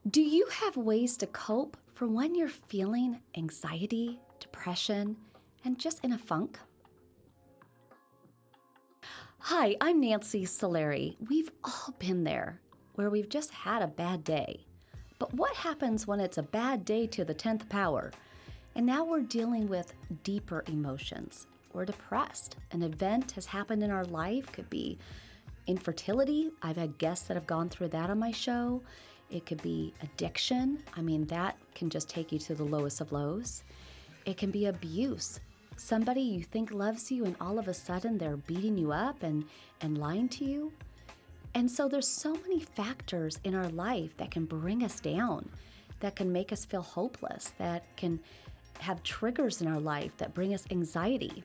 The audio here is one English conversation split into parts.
Do you have ways to cope for when you're feeling anxiety, depression, and just in a funk? Hi, I'm Nancy Solari. We've all been there, where we've just had a bad day. But what happens when it's a bad day to the 10th power? And now we're dealing with deeper emotions. We're depressed. An event has happened in our life. Could be infertility. I've had guests that have gone through that on my show. It could be addiction. That can just take you to the lowest of lows. It can be abuse. Somebody you think loves you and all of a sudden they're beating you up and lying to you. And so there's so many factors in our life that can bring us down, that can make us feel hopeless, that can have triggers in our life that bring us anxiety.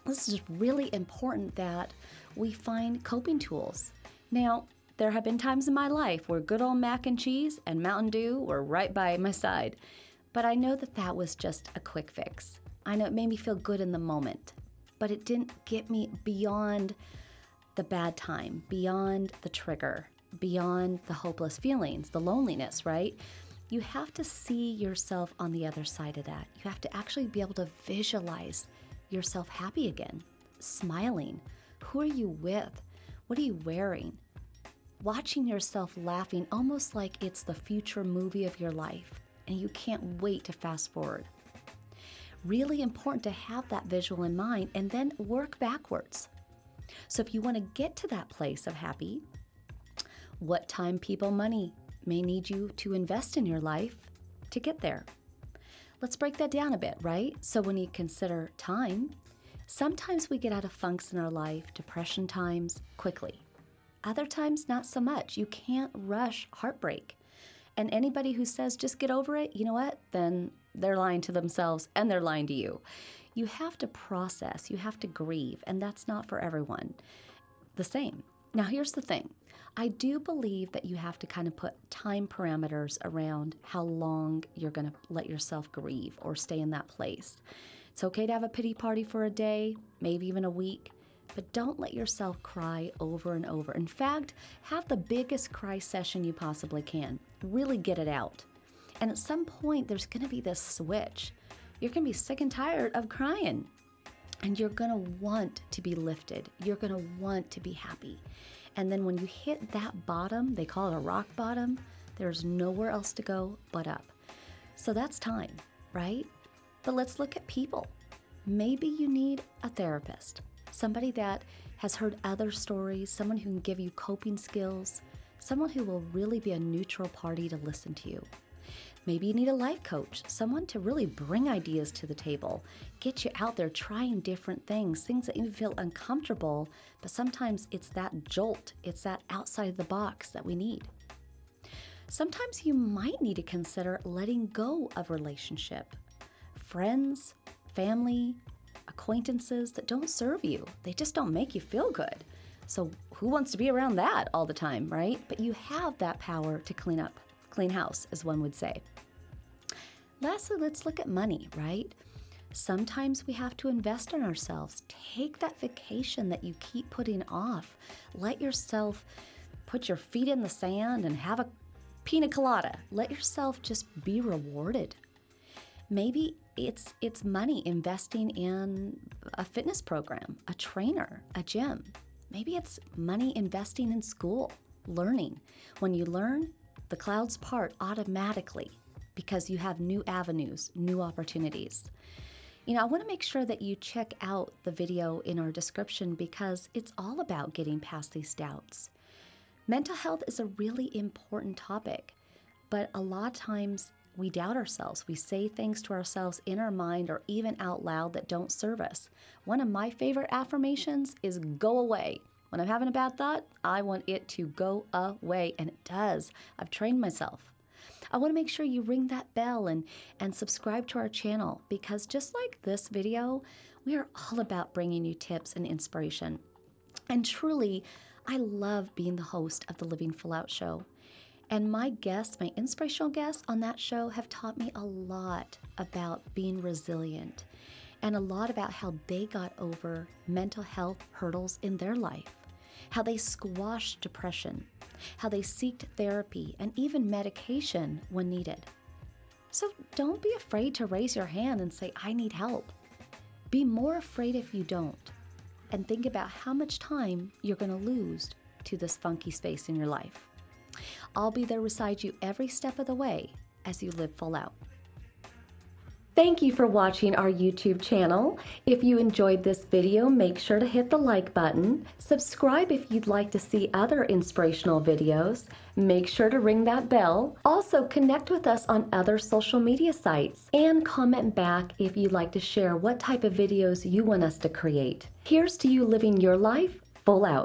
This is really important that we find coping tools. Now, there have been times in my life where good old mac and cheese and Mountain Dew were right by my side, but I know that that was just a quick fix. I know it made me feel good in the moment, but it didn't get me beyond the bad time, beyond the trigger, beyond the hopeless feelings, the loneliness, right? You have to see yourself on the other side of that. You have to actually be able to visualize yourself happy again, smiling. Who are you with? What are you wearing? Watching yourself laughing almost like it's the future movie of your life, and you can't wait to fast forward. Really important to have that visual in mind and then work backwards. So if you want to get to that place of happy, what time, people, money may need you to invest in your life to get there? Let's break that down a bit, right? So when you consider time, sometimes we get out of funks in our life, depression times, quickly. Other times, not so much. You can't rush heartbreak. And anybody who says, just get over it, you know what? Then they're lying to themselves and they're lying to you. You have to process, you have to grieve, and that's not for everyone the same. Now, here's the thing. I do believe that you have to kind of put time parameters around how long you're going to let yourself grieve or stay in that place. It's okay to have a pity party for a day, maybe even a week, but don't let yourself cry over and over. In fact, have the biggest cry session you possibly can. Really get it out. And at some point, there's going to be this switch. You're going to be sick and tired of crying. And you're going to want to be lifted. You're going to want to be happy. And then when you hit that bottom, they call it a rock bottom, there's nowhere else to go but up. So that's time, right? But let's look at people. Maybe you need a therapist, somebody that has heard other stories, someone who can give you coping skills, someone who will really be a neutral party to listen to you. Maybe you need a life coach, someone to really bring ideas to the table, get you out there trying different things that even feel uncomfortable, but sometimes it's that jolt, it's that outside of the box that we need. Sometimes you might need to consider letting go of relationship, friends, family, acquaintances that don't serve you. They just don't make you feel good. So who wants to be around that all the time, right? But you have that power to clean house, as one would say. Lastly, let's look at money, right? Sometimes we have to invest in ourselves. Take that vacation that you keep putting off. Let yourself put your feet in the sand and have a pina colada. Let yourself just be rewarded. Maybe it's money investing in a fitness program, a trainer, a gym. Maybe it's money investing in school, learning. When you learn, the clouds part automatically because you have new avenues, new opportunities. I want to make sure that you check out the video in our description because it's all about getting past these doubts. Mental health is a really important topic, but a lot of times we doubt ourselves. We say things to ourselves in our mind or even out loud that don't serve us. One of my favorite affirmations is go away. When I'm having a bad thought, I want it to go away, and it does. I've trained myself. I want to make sure you ring that bell and subscribe to our channel because just like this video, we are all about bringing you tips and inspiration. And truly, I love being the host of the Living Full Out show. And my guests, my inspirational guests on that show have taught me a lot about being resilient and a lot about how they got over mental health hurdles in their life, how they squashed depression, how they seeked therapy and even medication when needed. So don't be afraid to raise your hand and say, I need help. Be more afraid if you don't, and think about how much time you're going to lose to this funky space in your life. I'll be there beside you every step of the way as you live full out. Thank you for watching our YouTube channel. If you enjoyed this video, make sure to hit the like button. Subscribe if you'd like to see other inspirational videos. Make sure to ring that bell. Also, connect with us on other social media sites and comment back if you'd like to share what type of videos you want us to create. Here's to you living your life full out.